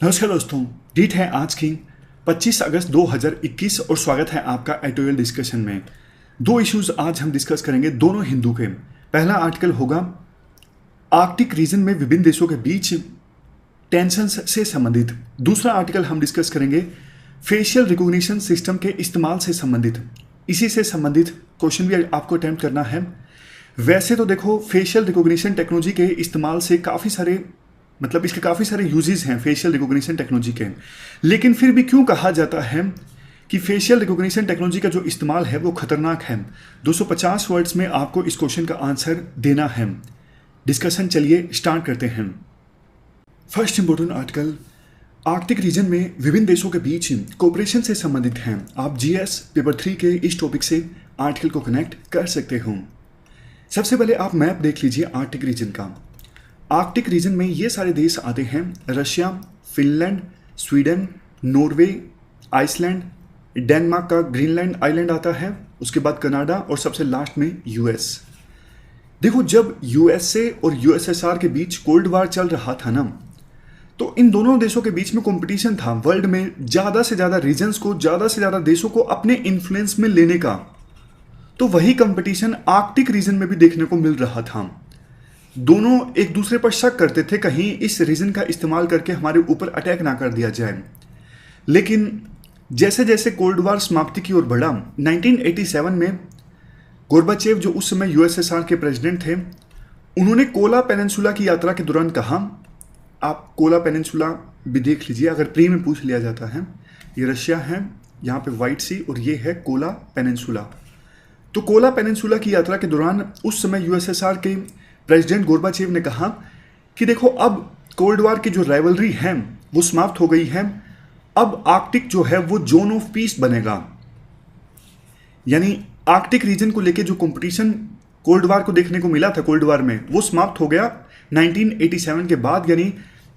नमस्कार दोस्तों, डेट है आज की 25 अगस्त 2021 और स्वागत है आपका एटोरियल डिस्कशन में। दो इश्यूज आज हम डिस्कस करेंगे, दोनों हिंदू के। पहला आर्टिकल होगा आर्कटिक रीजन में विभिन्न देशों के बीच टेंशन से संबंधित। दूसरा आर्टिकल हम डिस्कस करेंगे फेशियल रिकॉग्निशन सिस्टम के इस्तेमाल से संबंधित। इसी से संबंधित क्वेश्चन भी आपको अटेम्प्ट करना है। वैसे तो देखो, फेशियल रिकॉग्निशन टेक्नोलॉजी के इस्तेमाल से इसके काफ़ी सारे यूजेस हैं फेशियल रिकॉग्निशन टेक्नोलॉजी के। लेकिन फिर भी क्यों कहा जाता है कि फेशियल रिकॉग्निशन टेक्नोलॉजी का जो इस्तेमाल है वो खतरनाक है? 250 वर्ड्स में आपको इस क्वेश्चन का आंसर देना है। डिस्कशन चलिए स्टार्ट करते हैं। First important article Arctic region में विभिन्न देशों के बीच कोऑपरेशन से संबंधित हैं। आप जीएस पेपर 3 के इस टॉपिक से आर्टिकल को कनेक्ट कर सकते हो। सबसे पहले आप मैप देख लीजिए आर्कटिक रीजन का। आर्कटिक रीजन में ये सारे देश आते हैं: Russia, Finland, Sweden, Norway, Iceland, Denmark का ग्रीनलैंड आइलैंड आता है, उसके बाद कनाडा और सबसे लास्ट में यूएस। देखो, जब यूएसए और यूएसएसआर के बीच कोल्ड वार चल रहा था ना, तो इन दोनों देशों के बीच में कंपटीशन था वर्ल्ड में ज़्यादा से ज़्यादा रीजन्स को, ज़्यादा से ज़्यादा देशों को अपने इन्फ्लुएंस में लेने का। तो वही कंपटीशन आर्कटिक रीजन में भी देखने को मिल रहा था। दोनों एक दूसरे पर शक करते थे कहीं इस रीजन का इस्तेमाल करके हमारे ऊपर अटैक ना कर दिया जाए। लेकिन जैसे जैसे कोल्ड वार समाप्ति की ओर बढ़ा, 1987 में गोर्बाचेव, जो उस समय यूएसएसआर के प्रेसिडेंट थे, उन्होंने कोला पेनिनसुला की यात्रा के दौरान कहा, आप कोला पेनिनसुला भी देख लीजिए अगर प्री में पूछ लिया जाता है। ये रशिया है, यहाँ पे व्हाइट सी, और ये है कोला पेनिनसुला। तो कोला पेनिनसुला की यात्रा के दौरान उस समय यूएसएसआर के प्रेसिडेंट गोर्बाचेव ने कहा कि देखो, अब कोल्ड वार की जो राइवलरी है वो समाप्त हो गई है। अब आर्कटिक जो है वो जोन ऑफ पीस बनेगा। यानी आर्कटिक रीजन को लेके जो कंपटीशन कोल्ड वार को देखने को मिला था कोल्ड वार में, वो समाप्त हो गया 1987 के बाद। यानी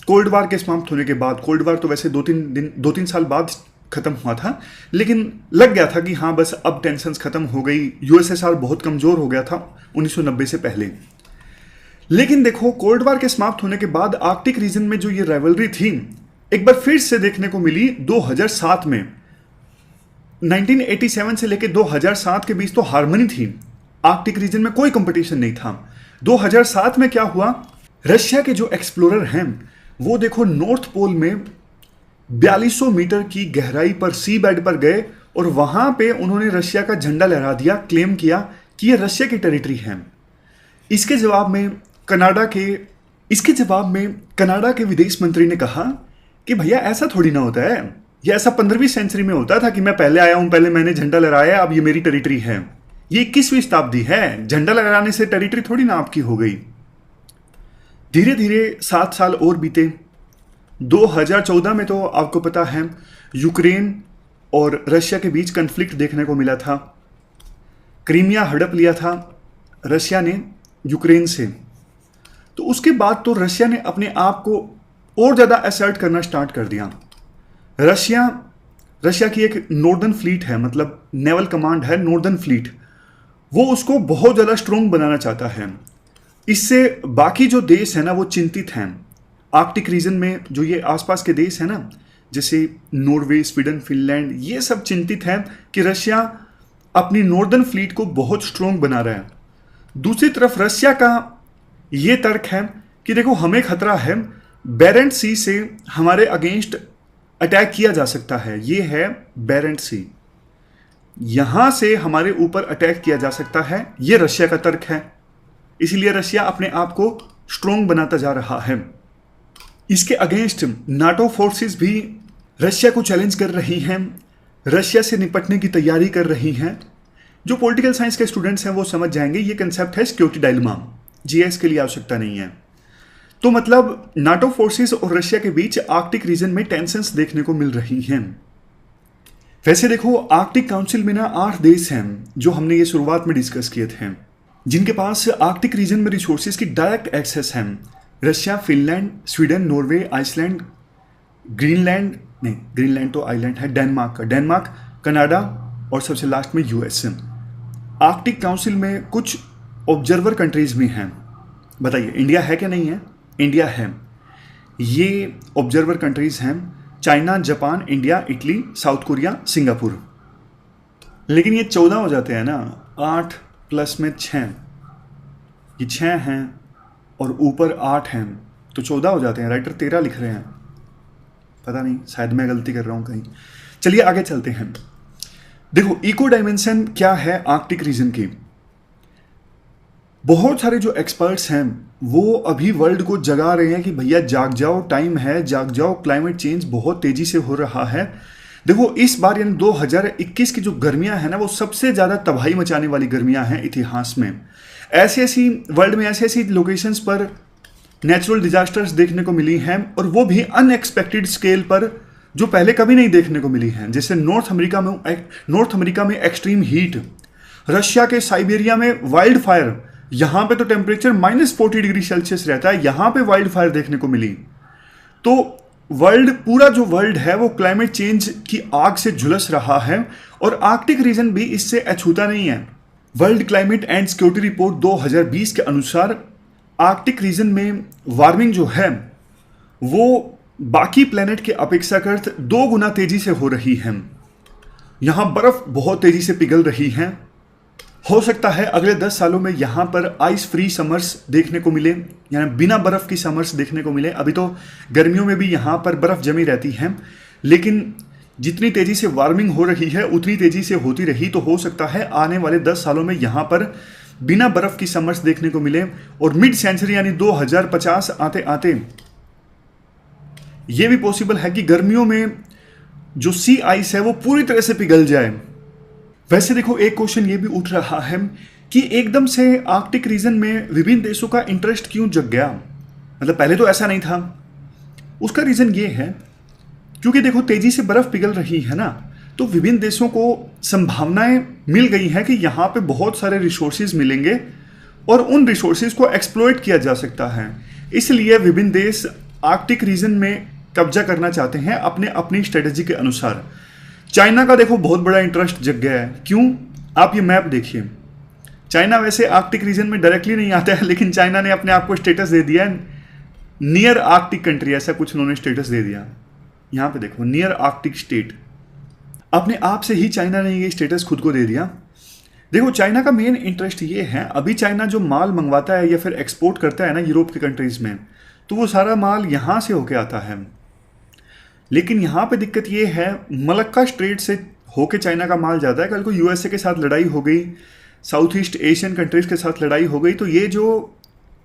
कोल्ड वार के समाप्त होने के बाद, कोल्ड वार तो वैसे 2-3 साल बाद खत्म हुआ था, लेकिन लग गया था कि हाँ बस अब टेंशन खत्म हो गई। यूएसएसआर बहुत कमजोर हो गया था 1990 से पहले। लेकिन देखो, कोल्ड वार के समाप्त होने के बाद आर्कटिक रीजन में जो ये राइवलरी थी एक बार फिर से देखने को मिली 2007 में। 1987 से लेकर 2007 के बीच तो हार्मनी थी, आर्कटिक रीजन में कोई कंपटीशन नहीं था। 2007 में क्या हुआ, रशिया के जो एक्सप्लोरर हैं वो देखो नॉर्थ पोल में 4200 मीटर की गहराई पर सी बेड पर गए और वहां पे उन्होंने रशिया का झंडा लहरा दिया, क्लेम किया कि ये रशिया की टेरिटरी है। इसके जवाब में कनाडा के विदेश मंत्री ने कहा कि भैया ऐसा थोड़ी ना होता है, ये ऐसा 15वीं सेंचुरी में होता था कि मैं पहले आया हूं, पहले मैंने झंडा लहराया, अब ये मेरी टेरिटरी है। ये 21वीं शताब्दी है, झंडा लहराने से टेरिटरी थोड़ी ना आपकी हो गई। धीरे धीरे 7 साल और बीते। 2014 में तो आपको पता है यूक्रेन और रशिया के बीच कन्फ्लिक्ट देखने को मिला था। क्रीमिया हड़प लिया था रशिया ने यूक्रेन से। तो उसके बाद तो रशिया ने अपने आप को और ज़्यादा असर्ट करना स्टार्ट कर दिया। रशिया की एक नॉर्दर्न फ्लीट है, मतलब नेवल कमांड है नॉर्दर्न फ्लीट, वो उसको बहुत ज़्यादा स्ट्रोंग बनाना चाहता है। इससे बाकी जो देश है ना वो चिंतित हैं। आर्कटिक रीजन में जो ये आसपास के देश है ना, जैसे नॉर्वे, स्वीडन, फिनलैंड, ये सब चिंतित हैं कि रशिया अपनी नॉर्दर्न फ्लीट को बहुत स्ट्रोंग बना रहा है। दूसरी तरफ रशिया का ये तर्क है कि देखो, हमें खतरा है, बेरेंट सी से हमारे अगेंस्ट अटैक किया जा सकता है। ये है बेरेंट सी, यहां से हमारे ऊपर अटैक किया जा सकता है, ये रशिया का तर्क है। इसलिए रशिया अपने आप को स्ट्रोंग बनाता जा रहा है। इसके अगेंस्ट नाटो फोर्सेस भी रशिया को चैलेंज कर रही हैं, रशिया से निपटने की तैयारी कर रही हैं। जो पॉलिटिकल साइंस के स्टूडेंट्स हैं वो समझ जाएंगे, ये कंसेप्ट है सिक्योरिटी डायलेमा, जीएस के लिए आवश्यकता नहीं है। तो मतलब नाटो फोर्सेस और रशिया के बीच आर्कटिक रीजन में टेंशंस देखने को मिल रही हैं। वैसे देखो, आर्कटिक काउंसिल में ना 8 देश हैं जो हमने ये शुरुआत में डिस्कस किए थे, जिनके पास आर्कटिक रीजन में रिसोर्सेज की डायरेक्ट एक्सेस है। Russia, Finland, Sweden, Norway, Iceland, Greenland तो आइलैंड है, डेनमार्क, कनाडा और सबसे लास्ट में यूएस। आर्कटिक काउंसिल में कुछ ऑब्जर्वर कंट्रीज भी हैं। बताइए, इंडिया है क्या नहीं है? इंडिया है। ये ऑब्जर्वर कंट्रीज हैं China, Japan, India, Italy, south Korea, Singapore. लेकिन ये 14 हो जाते हैं ना, 8 प्लस में 6, ये 6 हैं और ऊपर 8 हैं तो 14 हो जाते हैं। राइटर 13 लिख रहे हैं, पता नहीं शायद मैं गलती कर रहा हूँ कहीं। चलिए आगे चलते हैं। देखो इको डायमेंशन क्या है आर्कटिक रीजन की। बहुत सारे जो एक्सपर्ट्स हैं वो अभी वर्ल्ड को जगा रहे हैं कि भैया जाग जाओ, टाइम है, जाग जाओ, क्लाइमेट चेंज बहुत तेजी से हो रहा है। देखो इस बार यानी 2021 की जो गर्मियां हैं ना, वो सबसे ज्यादा तबाही मचाने वाली गर्मियां हैं इतिहास में। ऐसी वर्ल्ड में ऐसी लोकेशंस पर नेचुरल डिजास्टर्स देखने को मिली हैं, और वो भी अनएक्सपेक्टेड स्केल पर, जो पहले कभी नहीं देखने को मिली हैं। जैसे नॉर्थ अमेरिका में एक्सट्रीम हीट, रशिया के साइबेरिया में वाइल्ड फायर, यहां पे तो टेम्परेचर -40 डिग्री सेल्सियस रहता है, यहां पे वाइल्ड फायर देखने को मिली। तो पूरा जो वर्ल्ड है वो क्लाइमेट चेंज की आग से झुलस रहा है, और आर्कटिक रीजन भी इससे अछूता नहीं है। World climate and security report 2020 के अनुसार आर्कटिक रीजन में वार्मिंग जो है वो बाकी प्लेनेट के अपेक्षाकृत 2 गुना तेजी से हो रही है। यहां बर्फ बहुत तेजी से पिघल रही है। हो सकता है अगले 10 सालों में यहां पर आइस फ्री समर्स देखने को मिले, यानी बिना बर्फ की समर्स देखने को मिले। अभी तो गर्मियों में भी यहां पर बर्फ जमी रहती है, लेकिन जितनी तेजी से वार्मिंग हो रही है उतनी तेजी से होती रही तो हो सकता है आने वाले 10 सालों में यहां पर बिना बर्फ की समर्स देखने को मिले, और मिड सेंचुरी यानी 2050 आते आते यह भी पॉसिबल है कि गर्मियों में जो सी आइस है वो पूरी तरह से पिघल जाए। वैसे देखो एक क्वेश्चन ये भी उठ रहा है कि एकदम से आर्कटिक रीजन में विभिन्न देशों का इंटरेस्ट क्यों जग गया। मतलब पहले तो ऐसा नहीं था। उसका रीजन ये है क्योंकि देखो तेजी से बर्फ पिघल रही है ना, तो विभिन्न देशों को संभावनाएं मिल गई हैं कि यहाँ पे बहुत सारे रिसोर्सेज मिलेंगे और उन रिसोर्सेज को एक्सप्लॉइट किया जा सकता है। इसलिए विभिन्न देश आर्कटिक रीजन में कब्जा करना चाहते हैं अपने अपनी स्ट्रेटेजी के अनुसार। चाइना का देखो बहुत बड़ा इंटरेस्ट जग गया है। क्यों? आप ये मैप देखिए। चाइना वैसे आर्कटिक रीजन में डायरेक्टली नहीं आता है, लेकिन चाइना ने अपने आप को स्टेटस दे दिया नियर आर्कटिक कंट्री, ऐसा कुछ उन्होंने स्टेटस दे दिया। यहाँ पे देखो नियर आर्कटिक स्टेट, अपने आप से ही चाइना ने ये स्टेटस खुद को दे दिया। देखो चाइना का मेन इंटरेस्ट ये है, अभी चाइना जो माल मंगवाता है या फिर एक्सपोर्ट करता है ना यूरोप के कंट्रीज में, तो वो सारा माल यहाँ से होके आता है। लेकिन यहाँ पे दिक्कत ये है, मलक्का स्ट्रेट से होके चाइना का माल जाता है। कल को यूएसए के साथ लड़ाई हो गई, साउथ ईस्ट एशियन कंट्रीज के साथ लड़ाई हो गई, तो ये जो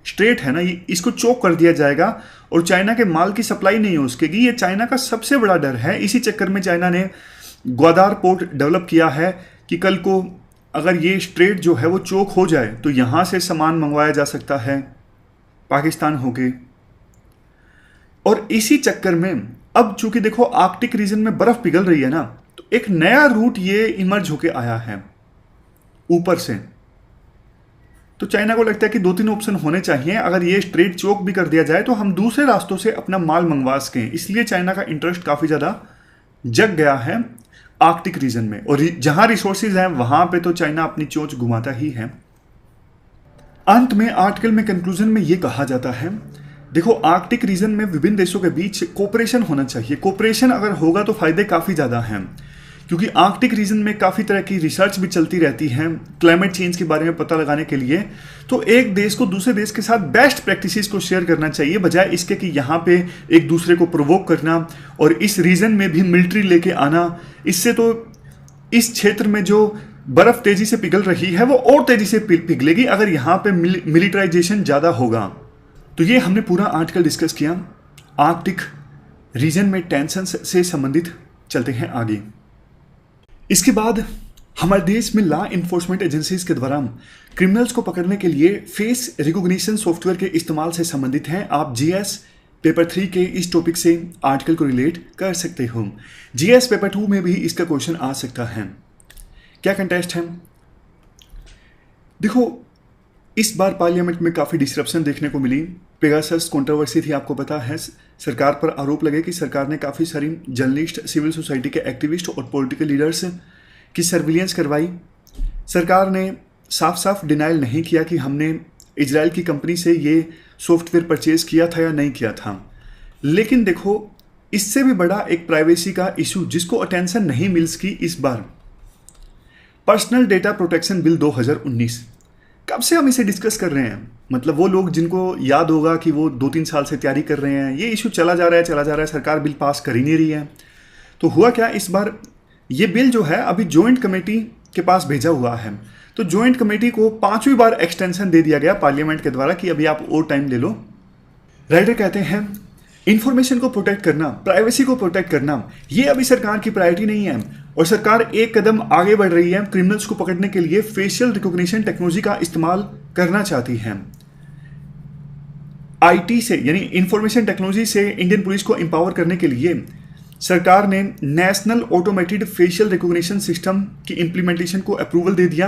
स्ट्रेट है ना, ये इसको चोक कर दिया जाएगा और चाइना के माल की सप्लाई नहीं हो सकेगी। ये चाइना का सबसे बड़ा डर है। इसी चक्कर में चाइना ने ग्वादार पोर्ट डेवलप किया है कि कल को अगर ये स्ट्रेट जो है वो चोक हो जाए तो यहाँ से सामान मंगवाया जा सकता है पाकिस्तान होके। और इसी चक्कर में अब चूंकि देखो आर्कटिक रीजन में बर्फ पिघल रही है ना, तो एक नया रूट ये इमर्ज होके आया है ऊपर से। तो चाइना को लगता है कि 2-3 ऑप्शन होने चाहिए, अगर ये स्ट्रेट चोक भी कर दिया जाए तो हम दूसरे रास्तों से अपना माल मंगवा सकें। इसलिए चाइना का इंटरेस्ट काफी ज्यादा जग गया है आर्कटिक रीजन में, और जहां रिसोर्सेज हैं वहां पे तो चाइना अपनी चोंच घुमाता ही है। अंत में आर्टिकल में कंक्लूजन में यह कहा जाता है, देखो आर्कटिक रीजन में विभिन्न देशों के बीच कोऑपरेशन होना चाहिए। कोऑपरेशन अगर होगा तो फायदे काफी ज्यादा हैं, क्योंकि आर्कटिक रीजन में काफी तरह की रिसर्च भी चलती रहती है क्लाइमेट चेंज के बारे में पता लगाने के लिए। तो एक देश को दूसरे देश के साथ बेस्ट प्रैक्टिसेस को शेयर करना चाहिए, बजाय इसके कि यहाँ पे एक दूसरे को प्रोवोक करना और इस रीजन में भी मिलिट्री लेके आना। इससे तो इस क्षेत्र में जो बर्फ तेजी से पिघल रही है वो और तेजी से पिघलेगी अगर यहाँ पे मिलिटराइजेशन ज्यादा होगा। तो ये हमने पूरा आर्टिकल डिस्कस किया आर्कटिक रीजन में टेंशन से संबंधित। चलते हैं आगे। इसके बाद हमारे देश में लॉ इन्फोर्समेंट एजेंसीज के द्वारा क्रिमिनल्स को पकड़ने के लिए फेस रिकॉग्निशन सॉफ्टवेयर के इस्तेमाल से संबंधित हैं। आप जीएस पेपर 3 के इस टॉपिक से आर्टिकल को रिलेट कर सकते हो। जीएस पेपर 2 में भी इसका क्वेश्चन आ सकता है। क्या कंटेस्ट है? देखो इस बार पार्लियामेंट में काफ़ी डिसरप्शन देखने को मिली। पेगासस कंट्रोवर्सी थी, आपको पता है। सरकार पर आरोप लगे कि सरकार ने काफ़ी सारी जर्नलिस्ट, सिविल सोसाइटी के एक्टिविस्ट और पॉलिटिकल लीडर्स की सर्विलेंस करवाई। सरकार ने साफ साफ डिनाइल नहीं किया कि हमने इजराइल की कंपनी से ये सॉफ्टवेयर परचेज किया था या नहीं किया था, लेकिन देखो, इससे भी बड़ा एक प्राइवेसी का इशू जिसको अटेंशन नहीं मिल सकी इस बार, पर्सनल डेटा प्रोटेक्शन बिल 2019। कब से हम इसे डिस्कस कर रहे हैं, मतलब वो लोग जिनको याद होगा कि वो 2-3 साल से तैयारी कर रहे हैं, ये इशू चला जा रहा है, सरकार बिल पास कर ही नहीं रही है। तो हुआ क्या, इस बार ये बिल जो है अभी जॉइंट कमेटी के पास भेजा हुआ है। तो जॉइंट कमेटी को 5वीं बार एक्सटेंशन दे दिया गया पार्लियामेंट के द्वारा कि अभी आप और टाइम ले लो। राइटर कहते हैं इंफॉर्मेशन को प्रोटेक्ट करना, प्राइवेसी को प्रोटेक्ट करना, ये अभी सरकार की प्रायोरिटी नहीं है और सरकार एक कदम आगे बढ़ रही है। क्रिमिनल्स को पकड़ने के लिए फेशियल रिकॉग्निशन टेक्नोलॉजी का इस्तेमाल करना चाहती है। आईटी से यानी इंफॉर्मेशन टेक्नोलॉजी से इंडियन पुलिस को एम्पावर करने के लिए सरकार ने national automated facial recognition system की इंप्लीमेंटेशन को अप्रूवल दे दिया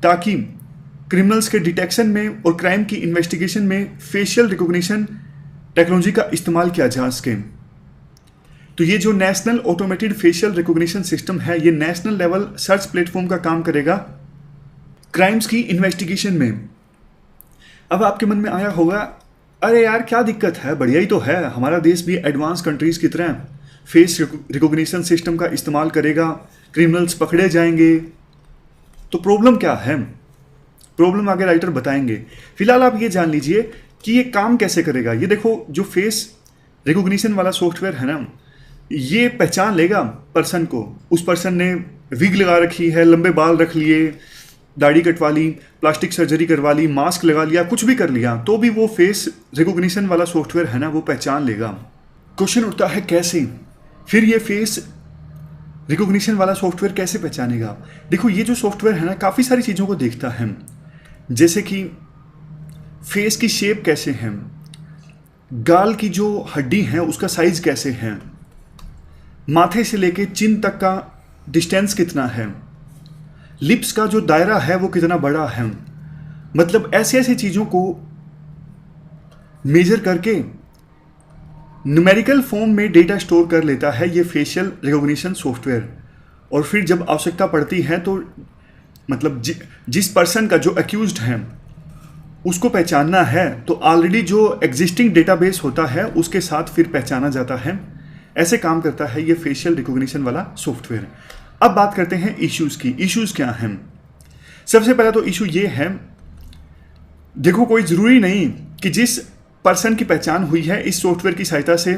ताकि क्रिमिनल्स के डिटेक्शन में और क्राइम की इन्वेस्टिगेशन में फेशियल रिकॉग्निशन टेक्नोलॉजी का इस्तेमाल किया जा सके। तो ये जो national automated facial recognition system है, ये नेशनल लेवल सर्च प्लेटफॉर्म का काम करेगा क्राइम्स की इन्वेस्टिगेशन में। अब आपके मन में आया होगा, अरे यार क्या दिक्कत है, बढ़िया ही तो है, हमारा देश भी एडवांस कंट्रीज की तरह फेस रिकॉग्निशन सिस्टम का इस्तेमाल करेगा, क्रिमिनल्स पकड़े जाएंगे, तो प्रॉब्लम क्या है? प्रॉब्लम आगे राइटर बताएंगे। फिलहाल आप ये जान लीजिए कि ये काम कैसे करेगा। ये देखो, जो फेस रिकॉग्निशन वाला सॉफ्टवेयर है ना, ये पहचान लेगा पर्सन को। उस पर्सन ने विग लगा रखी है, लंबे बाल रख लिए, दाढ़ी कटवा ली, प्लास्टिक सर्जरी करवा ली, मास्क लगा लिया, कुछ भी कर लिया, तो भी वो फेस रिकॉग्निशन वाला सॉफ्टवेयर है ना, वो पहचान लेगा। क्वेश्चन उठता है कैसे? फिर ये फेस रिकॉग्निशन वाला सॉफ्टवेयर कैसे पहचानेगा? देखो, ये जो सॉफ्टवेयर है ना, काफ़ी सारी चीज़ों को देखता है, जैसे कि फेस की शेप कैसे है, गाल की जो हड्डी है उसका साइज कैसे है, माथे से लेके चिन तक का डिस्टेंस कितना है, लिप्स का जो दायरा है वो कितना बड़ा है। मतलब ऐसे ऐसे चीज़ों को मेजर करके न्यूमेरिकल फॉर्म में डेटा स्टोर कर लेता है ये फेशियल रिकॉग्निशन सॉफ्टवेयर। और फिर जब आवश्यकता पड़ती है तो मतलब जिस पर्सन का जो अक्यूज्ड है उसको पहचानना है, तो ऑलरेडी जो एग्जिस्टिंग डेटाबेस होता है उसके साथ फिर पहचाना जाता है। ऐसे काम करता है ये फेशियल रिकॉग्निशन वाला सॉफ्टवेयर। अब बात करते हैं इश्यूज की। इश्यूज क्या हैं? सबसे पहला तो इशू ये है, देखो कोई ज़रूरी नहीं कि जिस पर्सन की पहचान हुई है इस सॉफ्टवेयर की सहायता से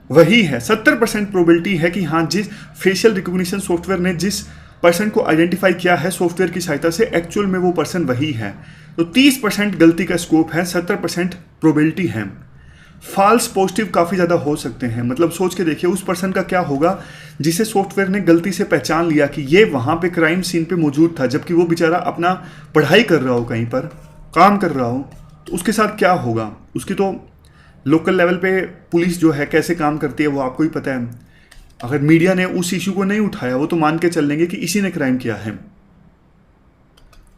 वही है। 70% प्रोबेबिलिटी है कि हाँ, जिस फेशियल रिकॉग्निशन सॉफ्टवेयर ने जिस पर्सन को आइडेंटिफाई किया है सॉफ्टवेयर की सहायता से, एक्चुअल में वो पर्सन वही है। तो 30% गलती का स्कोप है, 70% प्रोबेबिलिटी है। फॉल्स पॉजिटिव काफ़ी ज़्यादा हो सकते हैं। मतलब सोच के देखिए उस पर्सन का क्या होगा जिसे सॉफ्टवेयर ने गलती से पहचान लिया कि ये वहाँ पे क्राइम सीन पे मौजूद था, जबकि वो बेचारा अपना पढ़ाई कर रहा हो, कहीं पर काम कर रहा हो, तो उसके साथ क्या होगा? उसकी तो लोकल लेवल पे पुलिस जो है कैसे काम करती है वो आपको ही पता है। अगर मीडिया ने उस इशू को नहीं उठाया, वो तो मान के चल लेंगे कि इसी ने क्राइम किया है।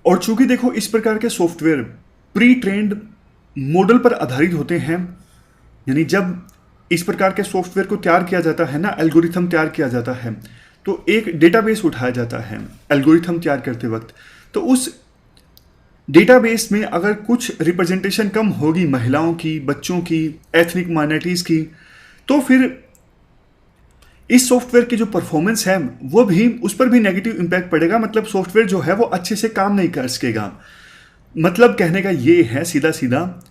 और चूंकि देखो इस प्रकार के सॉफ्टवेयर प्री ट्रेंड मॉडल पर आधारित होते हैं, यानी जब इस प्रकार के सॉफ्टवेयर को तैयार किया जाता है ना, एल्गोरिथम तैयार किया जाता है, तो एक डेटाबेस उठाया जाता है एल्गोरिथम तैयार करते वक्त। तो उस डेटाबेस में अगर कुछ रिप्रेजेंटेशन कम होगी महिलाओं की, बच्चों की, एथनिक माइनॉरिटीज़ की, तो फिर इस सॉफ्टवेयर की जो परफॉर्मेंस है वो भी, उस पर भी नेगेटिव इम्पैक्ट पड़ेगा। मतलब सॉफ्टवेयर जो है वो अच्छे से काम नहीं कर सकेगा। मतलब कहने का ये है सीधा सीधा,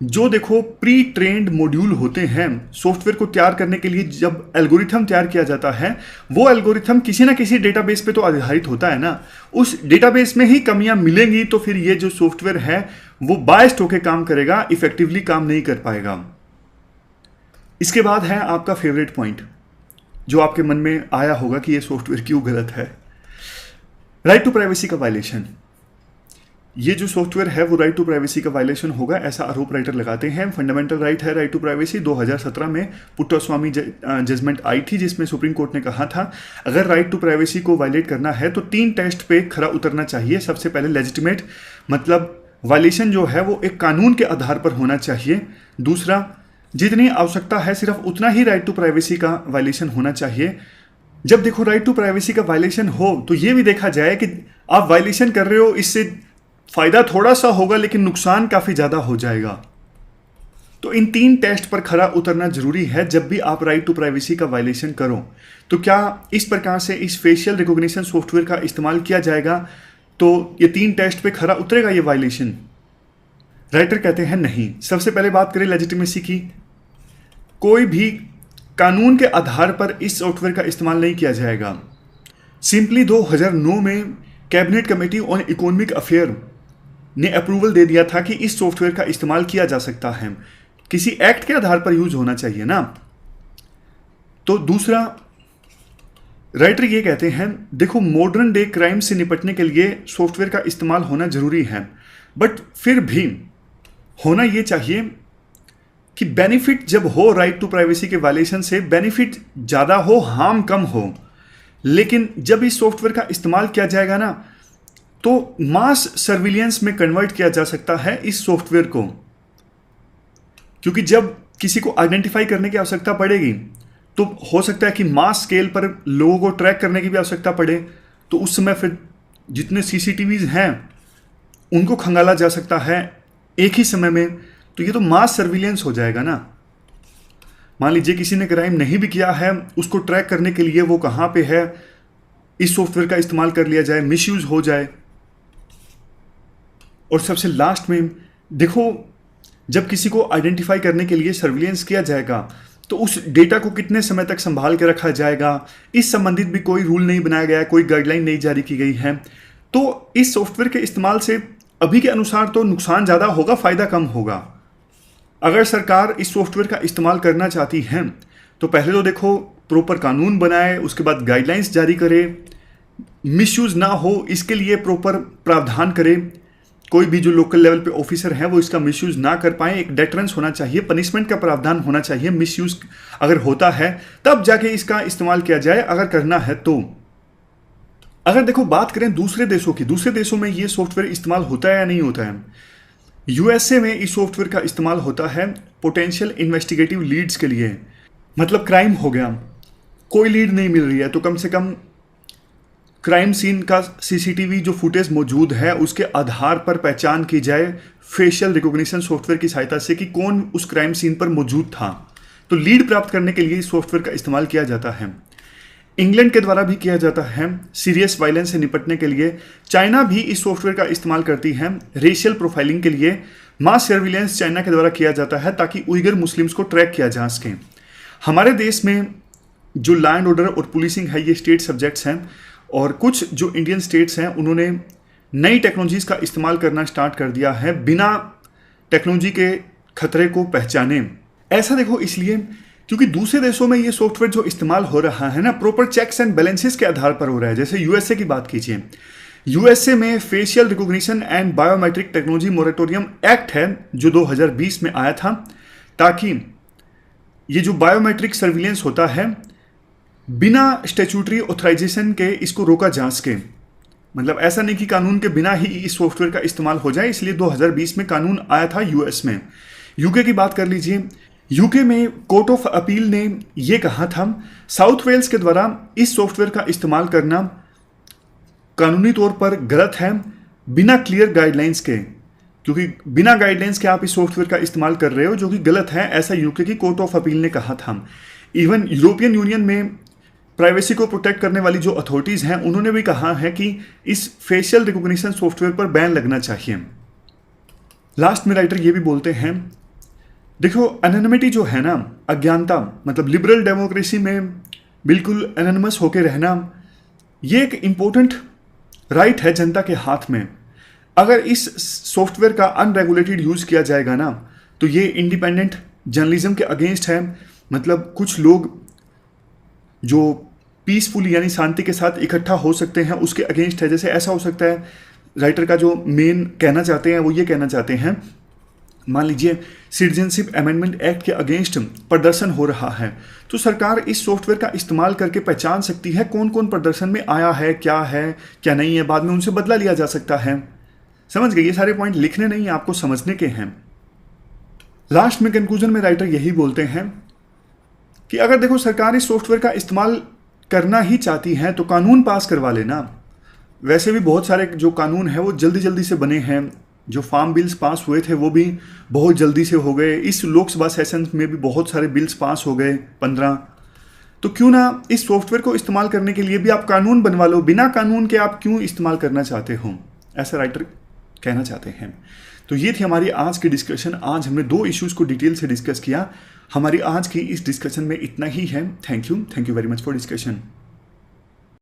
जो देखो प्री ट्रेंड मॉड्यूल होते हैं सॉफ्टवेयर को तैयार करने के लिए, जब एल्गोरिथम तैयार किया जाता है, वो एल्गोरिथम किसी ना किसी डेटाबेस पे तो आधारित होता है ना। उस डेटाबेस में ही कमियां मिलेंगी तो फिर ये जो सॉफ्टवेयर है वो बायस्ड होकर काम करेगा, इफेक्टिवली काम नहीं कर पाएगा। इसके बाद है आपका फेवरेट पॉइंट जो आपके मन में आया होगा कि ये सॉफ्टवेयर क्यों गलत है, राइट टू प्राइवेसी का वायलेशन। ये जो सॉफ्टवेयर है वो राइट टू प्राइवेसी का वायलेशन होगा, ऐसा आरोप राइटर लगाते हैं। फंडामेंटल राइट है राइट टू प्राइवेसी। 2017 में पुट्टास्वामी जजमेंट आई थी जिसमें सुप्रीम कोर्ट ने कहा था अगर राइट टू प्राइवेसी को वायलेट करना है तो 3 टेस्ट पे खरा उतरना चाहिए। सबसे पहले लेजिटिमेट, मतलब वायलेशन जो है वो एक कानून के आधार पर होना चाहिए। दूसरा, जितनी आवश्यकता है सिर्फ उतना ही राइट टू प्राइवेसी का वायलेशन होना चाहिए। जब देखो राइट टू प्राइवेसी का वायलेशन हो तो ये भी देखा जाए कि आप वायलेशन कर रहे हो, इससे फायदा थोड़ा सा होगा लेकिन नुकसान काफी ज्यादा हो जाएगा। तो इन 3 टेस्ट पर खरा उतरना जरूरी है जब भी आप राइट टू प्राइवेसी का वायलेशन करो। तो क्या इस प्रकार से इस फेशियल रिकॉग्निशन सॉफ्टवेयर का इस्तेमाल किया जाएगा तो ये 3 टेस्ट पे खरा उतरेगा ये वायलेशन? राइटर कहते हैं नहीं। सबसे पहले बात करें लेजिटिमेसी की। कोई भी कानून के आधार पर इस सॉफ्टवेयर का इस्तेमाल नहीं किया जाएगा। सिंपली 2009 में cabinet committee on economic affair ने अप्रूवल दे दिया था कि इस सॉफ्टवेयर का इस्तेमाल किया जा सकता है। किसी एक्ट के आधार पर यूज होना चाहिए ना। तो दूसरा, राइटर ये कहते हैं देखो मॉडर्न डे क्राइम से निपटने के लिए सॉफ्टवेयर का इस्तेमाल होना जरूरी है, बट फिर भी होना ये चाहिए कि बेनिफिट जब हो राइट टू प्राइवेसी के वायलेशन से, बेनिफिट ज़्यादा हो, हार्म कम हो। लेकिन जब इस सॉफ्टवेयर का इस्तेमाल किया जाएगा ना तो मास सर्विलियंस में कन्वर्ट किया जा सकता है इस सॉफ्टवेयर को, क्योंकि जब किसी को आइडेंटिफाई करने की आवश्यकता पड़ेगी तो हो सकता है कि मास स्केल पर लोगों को ट्रैक करने की भी आवश्यकता पड़े, तो उस समय फिर जितने सीसीटीवीज हैं उनको खंगाला जा सकता है एक ही समय में। तो ये तो मास सर्विलियंस हो जाएगा ना। मान लीजिए किसी ने क्राइम नहीं भी किया है, उसको ट्रैक करने के लिए वो कहाँ पे है, इस सॉफ्टवेयर का इस्तेमाल कर लिया जाए, मिसयूज हो जाए। और सबसे लास्ट में देखो, जब किसी को आइडेंटिफाई करने के लिए सर्विलेंस किया जाएगा तो उस डेटा को कितने समय तक संभाल के रखा जाएगा, इस संबंधित भी कोई रूल नहीं बनाया गया है, कोई गाइडलाइन नहीं जारी की गई है। तो इस सॉफ्टवेयर के इस्तेमाल से अभी के अनुसार तो नुकसान ज़्यादा होगा, फ़ायदा कम होगा। अगर सरकार इस सॉफ्टवेयर का इस्तेमाल करना चाहती है तो पहले तो देखो प्रॉपर कानून बनाए, उसके बाद गाइडलाइंस जारी करे, मिसयूज ना हो इसके लिए प्रॉपर प्रावधान करे। कोई भी जो लोकल लेवल पे ऑफिसर है वो इसका मिसयूज ना कर पाए। एक डेटरेंस होना चाहिए, पनिशमेंट का प्रावधान होना चाहिए। मिसयूज अगर होता है तब जाके इसका इस्तेमाल किया जाए, अगर करना है तो। अगर देखो बात करें दूसरे देशों की, दूसरे देशों में ये सॉफ्टवेयर इस्तेमाल होता है या नहीं होता है। यूएसए में इस सॉफ्टवेयर का इस्तेमाल होता है पोटेंशियल इन्वेस्टिगेटिव लीड्स के लिए। मतलब क्राइम हो गया, कोई लीड नहीं मिल रही है, तो कम से कम क्राइम सीन का सीसीटीवी जो फुटेज मौजूद है उसके आधार पर पहचान की जाए फेशियल रिकॉग्निशन सॉफ्टवेयर की सहायता से कि कौन उस क्राइम सीन पर मौजूद था। तो लीड प्राप्त करने के लिए इस सॉफ्टवेयर का इस्तेमाल किया जाता है। इंग्लैंड के द्वारा भी किया जाता है सीरियस वायलेंस से निपटने के लिए। चाइना भी इस सॉफ्टवेयर का इस्तेमाल करती है रेशियल प्रोफाइलिंग के लिए। मास सर्विलेंस चाइना के द्वारा किया जाता है ताकि उइगर मुस्लिम्स को ट्रैक किया जा सके। हमारे देश में जो लॉ एंड ऑर्डर और पुलिसिंग है ये स्टेट सब्जेक्ट्स हैं, और कुछ जो इंडियन स्टेट्स हैं उन्होंने नई टेक्नोलॉजीज का इस्तेमाल करना स्टार्ट कर दिया है बिना टेक्नोलॉजी के खतरे को पहचाने। ऐसा देखो इसलिए क्योंकि दूसरे देशों में ये सॉफ्टवेयर जो इस्तेमाल हो रहा है ना, प्रॉपर चेक्स एंड बैलेंसेस के आधार पर हो रहा है। जैसे यूएसए की बात कीजिए, यूएसए में facial recognition and biometric technology moratorium act है जो 2020 में आया था, ताकि ये जो बायोमेट्रिक सर्विलेंस होता है बिना स्टैट्यूटरी ऑथराइजेशन के इसको रोका जा सके। मतलब ऐसा नहीं कि कानून के बिना ही इस सॉफ्टवेयर का इस्तेमाल हो जाए, इसलिए 2020 में कानून आया था यूएस में। यूके की बात कर लीजिए, यूके में कोर्ट ऑफ अपील ने यह कहा था साउथ वेल्स के द्वारा इस सॉफ्टवेयर का इस्तेमाल करना कानूनी तौर पर गलत है बिना क्लियर गाइडलाइंस के, क्योंकि बिना गाइडलाइंस के आप इस सॉफ्टवेयर का इस्तेमाल कर रहे हो जो कि गलत है, ऐसा यूके की कोर्ट ऑफ अपील ने कहा था। इवन यूरोपियन यूनियन में प्राइवेसी को प्रोटेक्ट करने वाली जो अथॉरिटीज़ हैं उन्होंने भी कहा है कि इस फेशियल रिकॉग्निशन सॉफ्टवेयर पर बैन लगना चाहिए। लास्ट में राइटर ये भी बोलते हैं देखो एनोनिमिटी जो है ना, अज्ञानता, मतलब लिबरल डेमोक्रेसी में बिल्कुल एनोनिमस होकर रहना, ये एक इम्पोर्टेंट राइट है जनता के हाथ में। अगर इस सॉफ्टवेयर का अनरेगुलेटेड यूज़ किया जाएगा ना तो ये इंडिपेंडेंट जर्नलिज्म के अगेंस्ट है। मतलब कुछ लोग जो पीसफुली यानी शांति के साथ इकट्ठा हो सकते हैं उसके अगेंस्ट है। जैसे ऐसा हो सकता है, राइटर का जो मेन कहना चाहते हैं वो ये कहना चाहते हैं, मान लीजिए सिटीजनशिप अमेंडमेंट एक्ट के अगेंस्ट प्रदर्शन हो रहा है तो सरकार इस सॉफ्टवेयर का इस्तेमाल करके पहचान सकती है कौन कौन प्रदर्शन में आया है क्या नहीं है, बाद में उनसे बदला लिया जा सकता है। समझ गए? ये सारे पॉइंट लिखने नहीं, आपको समझने के हैं। लास्ट में कंक्लूजन में राइटर यही बोलते हैं कि अगर देखो सरकार इस सॉफ्टवेयर का इस्तेमाल करना ही चाहती है तो कानून पास करवा लेना। वैसे भी बहुत सारे जो कानून है वो जल्दी जल्दी से बने हैं, जो फार्म बिल्स पास हुए थे वो भी बहुत जल्दी से हो गए। इस लोकसभा सेशन में भी बहुत सारे बिल्स पास हो गए 15। तो क्यों ना इस सॉफ्टवेयर को इस्तेमाल करने के लिए भी आप कानून बनवा लो, बिना कानून के आप क्यों इस्तेमाल करना चाहते हो, ऐसा राइटर कहना चाहते हैं। तो ये थी हमारी आज की डिस्कशन। आज हमने 2 इश्यूज को डिटेल से डिस्कस किया। हमारी आज की इस डिस्कशन में इतना ही है। Thank you very much for discussion.